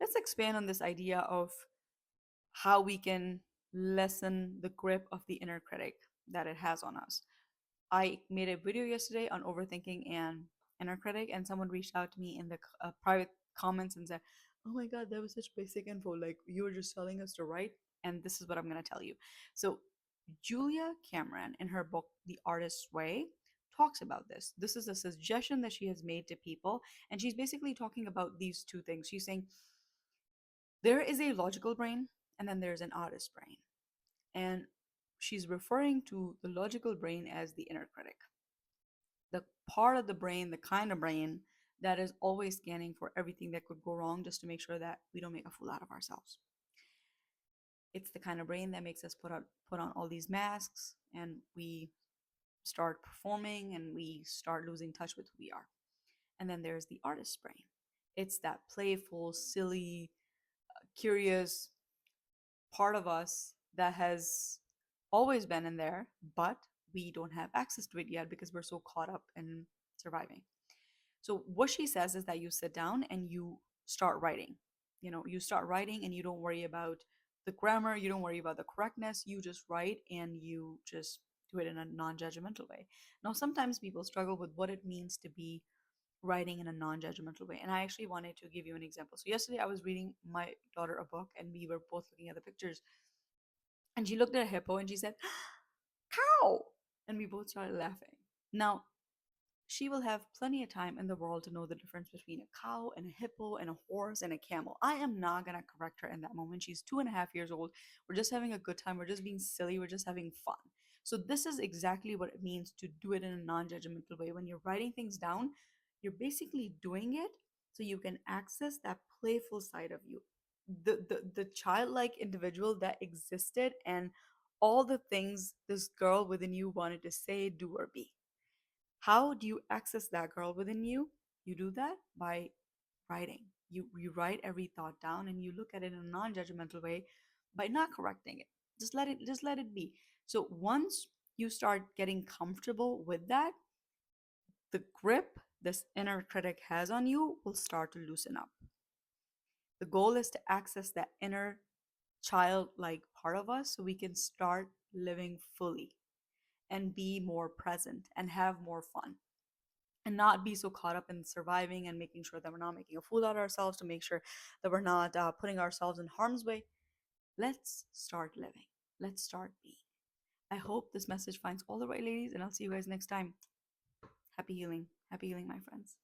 let's expand on this idea of how we can lessen the grip of the inner critic that it has on us. I made a video yesterday on overthinking and inner critic, and someone reached out to me in the private comments and said, "Oh my God, that was such basic info. Like you were just telling us to write." And this is what I'm going to tell you. So, Julia Cameron, in her book The Artist's Way, talks about this. This is a suggestion that she has made to people, and she's basically talking about these two things. She's saying there is a logical brain, and then there's an artist brain. And she's referring to the logical brain as the inner critic, the part of the brain, the kind of brain that is always scanning for everything that could go wrong just to make sure that we don't make a fool out of ourselves. It's the kind of brain that makes us put on all these masks, and we start performing and we start losing touch with who we are. And then there's the artist's brain. It's that playful, silly, curious part of us that has always been in there, but we don't have access to it yet because we're so caught up in surviving. So, what she says is that you sit down and you start writing. You start writing and you don't worry about the grammar, you don't worry about the correctness, you just write and you just do it in a non judgmental way. Now, sometimes people struggle with what it means to be writing in a non-judgmental way, and I actually wanted to give you an example. So yesterday I was reading my daughter a book and we were both looking at the pictures, and she looked at a hippo and she said, "Cow!" And we both started laughing. Now, she will have plenty of time in the world to know the difference between a cow and a hippo and a horse and a camel. I am not going to correct her in that moment. She's 2.5 years old. We're just having a good time. We're just being silly. We're just having fun. So, this is exactly what it means to do it in a non judgmental way. When you're writing things down, you're basically doing it so you can access that playful side of you, the childlike individual that existed, and all the things this girl within you wanted to say, do, or be. How do you access that girl within you? You do that by writing. You write every thought down and you look at it in a non-judgmental way by not correcting it. Just let it be. So once you start getting comfortable with that, the grip this inner critic has on you will start to loosen up. The goal is to access that inner childlike part of us so we can start living fully and be more present and have more fun and not be so caught up in surviving and making sure that we're not making a fool out of ourselves, to make sure that we're not putting ourselves in harm's way. Let's start living. Let's start being. I hope this message finds all the right ladies, and I'll see you guys next time. Happy healing. Happy healing, my friends.